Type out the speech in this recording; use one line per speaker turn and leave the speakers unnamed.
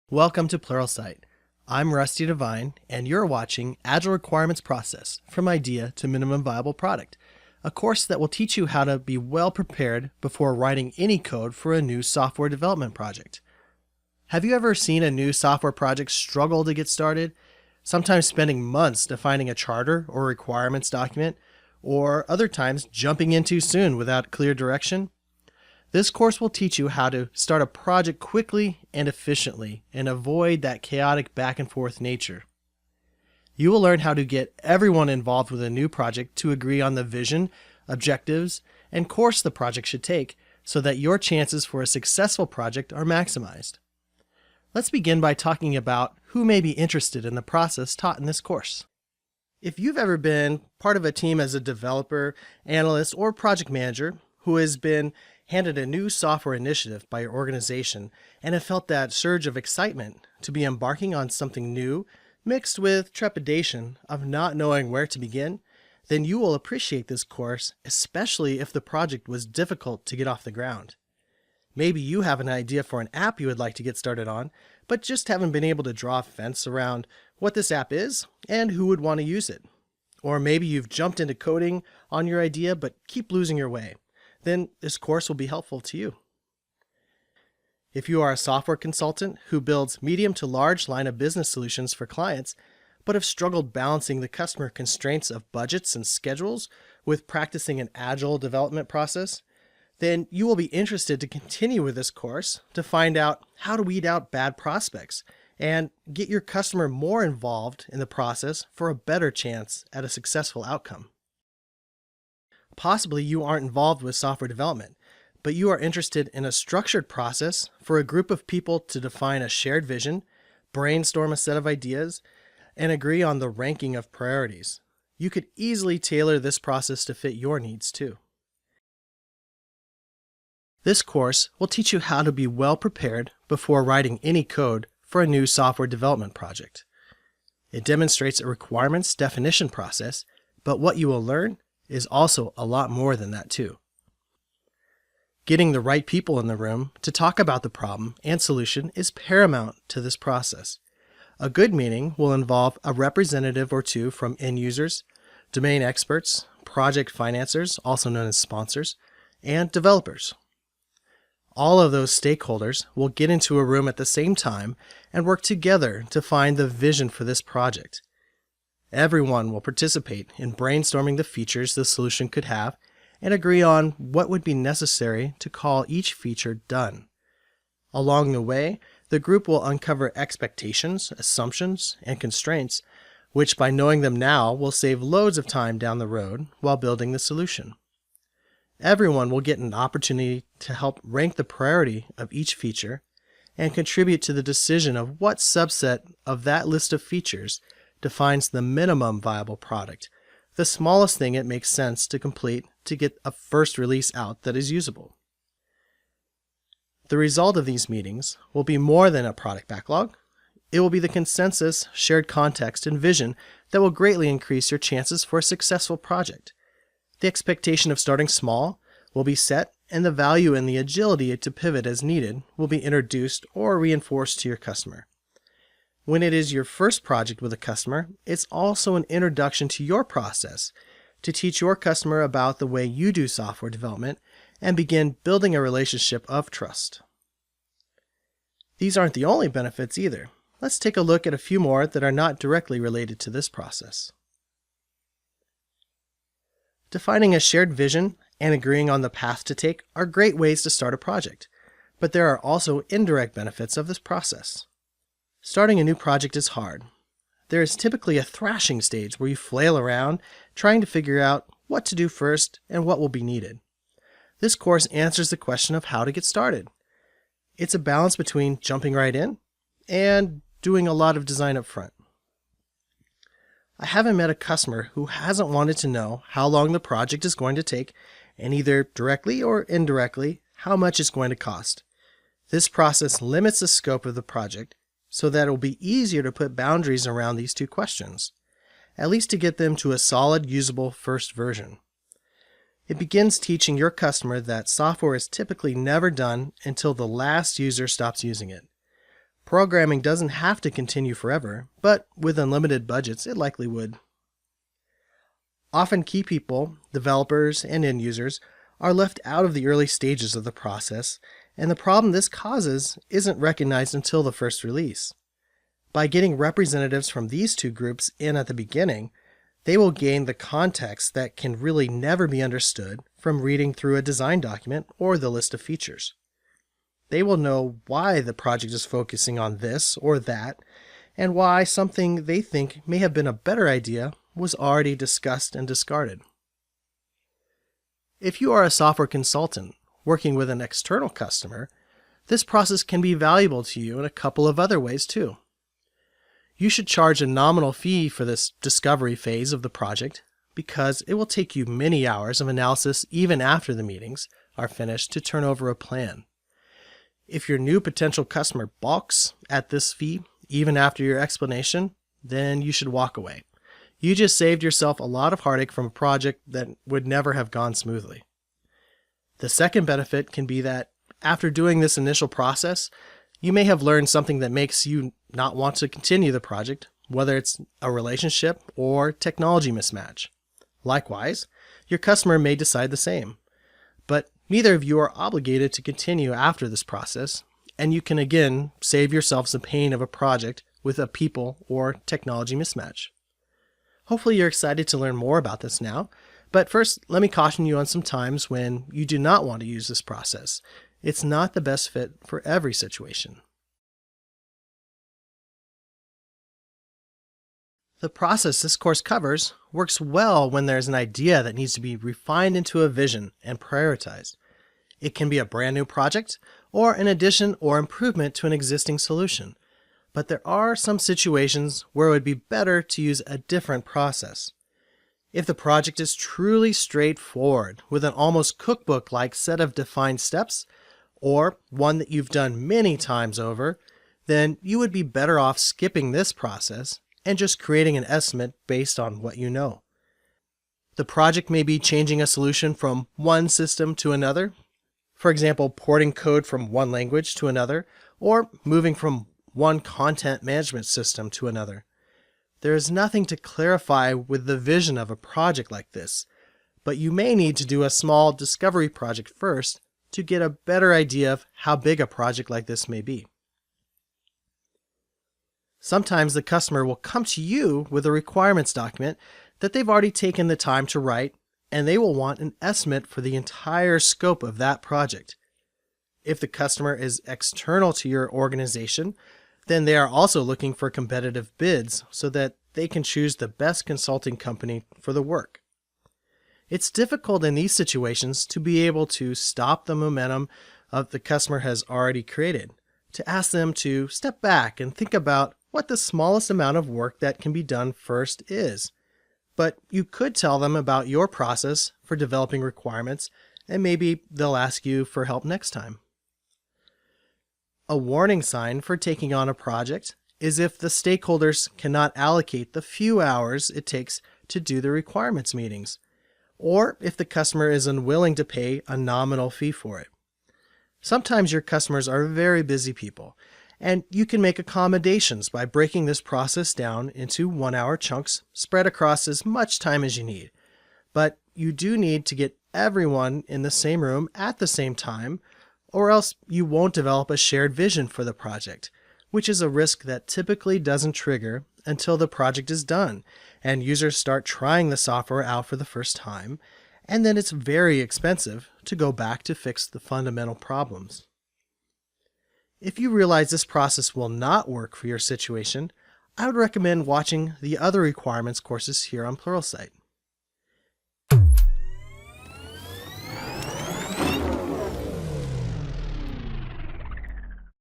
Welcome to Pluralsight. I'm Rusty Devine, and you're watching Agile Requirements Process from Idea to Minimum Viable Product, a course that will teach you how to be well prepared before writing any code for a new software development project. Have you ever seen a new software project struggle to get started, sometimes spending months defining a charter or requirements document, or other times jumping in too soon without clear direction? This course will teach you how to start a project quickly and efficiently and avoid that chaotic back and forth nature. You will learn how to get everyone involved with a new project to agree on the vision, objectives, and course the project should take so that your chances for a successful project are maximized. Let's begin by talking about who may be interested in the process taught in this course. If you've ever been part of a team as a developer, analyst, or project manager who has been handed a new software initiative by your organization and have felt that surge of excitement to be embarking on something new, mixed with trepidation of not knowing where to begin, then you will appreciate this course, especially if the project was difficult to get off the ground. Maybe you have an idea for an app you would like to get started on, but just haven't been able to draw a fence around what this app is and who would want to use it. Or maybe you've jumped into coding on your idea but keep losing your way. Then this course will be helpful to you. If you are a software consultant who builds medium to large line of business solutions for clients, but have struggled balancing the customer constraints of budgets and schedules with practicing an agile development process, then you will be interested to continue with this course to find out how to weed out bad prospects and get your customer more involved in the process for a better chance at a successful outcome. Possibly you aren't involved with software development, but you are interested in a structured process for a group of people to define a shared vision, brainstorm a set of ideas, and agree on the ranking of priorities. You could easily tailor this process to fit your needs too. This course will teach you how to be well prepared before writing any code for a new software development project. It demonstrates a requirements definition process, but what you will learn is also a lot more than that too. Getting the right people in the room to talk about the problem and solution is paramount to this process. A good meeting will involve a representative or two from end users, domain experts, project financiers, also known as sponsors, and developers. All of those stakeholders will get into a room at the same time and work together to find the vision for this project. Everyone will participate in brainstorming the features the solution could have and agree on what would be necessary to call each feature done. Along the way, the group will uncover expectations, assumptions, and constraints, which by knowing them now will save loads of time down the road while building the solution. Everyone will get an opportunity to help rank the priority of each feature and contribute to the decision of what subset of that list of features defines the minimum viable product, the smallest thing it makes sense to complete to get a first release out that is usable. The result of these meetings will be more than a product backlog. It will be the consensus, shared context, and vision that will greatly increase your chances for a successful project. The expectation of starting small will be set, and the value and the agility to pivot as needed will be introduced or reinforced to your customer. When it is your first project with a customer, it's also an introduction to your process to teach your customer about the way you do software development and begin building a relationship of trust. These aren't the only benefits either. Let's take a look at a few more that are not directly related to this process. Defining a shared vision and agreeing on the path to take are great ways to start a project, but there are also indirect benefits of this process. Starting a new project is hard. There is typically a thrashing stage where you flail around trying to figure out what to do first and what will be needed. This course answers the question of how to get started. It's a balance between jumping right in and doing a lot of design up front. I haven't met a customer who hasn't wanted to know how long the project is going to take and either directly or indirectly how much it's going to cost. This process limits the scope of the project so that it will be easier to put boundaries around these two questions, at least to get them to a solid, usable first version. It begins teaching your customer that software is typically never done until the last user stops using it. Programming doesn't have to continue forever, but with unlimited budgets, it likely would. Often key people, developers, and end users are left out of the early stages of the process, and the problem this causes isn't recognized until the first release. By getting representatives from these two groups in at the beginning, they will gain the context that can really never be understood from reading through a design document or the list of features. They will know why the project is focusing on this or that, and why something they think may have been a better idea was already discussed and discarded. If you are a software consultant working with an external customer, this process can be valuable to you in a couple of other ways too. You should charge a nominal fee for this discovery phase of the project because it will take you many hours of analysis even after the meetings are finished to turn over a plan. If your new potential customer balks at this fee even after your explanation, then you should walk away. You just saved yourself a lot of heartache from a project that would never have gone smoothly. The second benefit can be that after doing this initial process, you may have learned something that makes you not want to continue the project, whether it's a relationship or technology mismatch. Likewise, your customer may decide the same. But neither of you are obligated to continue after this process, and you can again save yourself some pain of a project with a people or technology mismatch. Hopefully you're excited to learn more about this now, but first let me caution you on some times when you do not want to use this process. It's not the best fit for every situation. The process this course covers works well when there's an idea that needs to be refined into a vision and prioritized. It can be a brand new project or an addition or improvement to an existing solution. But there are some situations where it would be better to use a different process. If the project is truly straightforward with an almost cookbook-like set of defined steps, or one that you've done many times over, then you would be better off skipping this process and just creating an estimate based on what you know. The project may be changing a solution from one system to another, for example, porting code from one language to another, or moving from one content management system to another. There is nothing to clarify with the vision of a project like this, but you may need to do a small discovery project first to get a better idea of how big a project like this may be. Sometimes the customer will come to you with a requirements document that they've already taken the time to write, and they will want an estimate for the entire scope of that project. If the customer is external to your organization, then they are also looking for competitive bids so that they can choose the best consulting company for the work. It's difficult in these situations to be able to stop the momentum of the customer has already created, to ask them to step back and think about what the smallest amount of work that can be done first is. But you could tell them about your process for developing requirements, and maybe they'll ask you for help next time. A warning sign for taking on a project is if the stakeholders cannot allocate the few hours it takes to do the requirements meetings, or if the customer is unwilling to pay a nominal fee for it. Sometimes your customers are very busy people, and you can make accommodations by breaking this process down into 1-hour chunks spread across as much time as you need. But you do need to get everyone in the same room at the same time, or else you won't develop a shared vision for the project, which is a risk that typically doesn't trigger until the project is done and users start trying the software out for the first time, and then it's very expensive to go back to fix the fundamental problems. If you realize this process will not work for your situation, I would recommend watching the other requirements courses here on Pluralsight.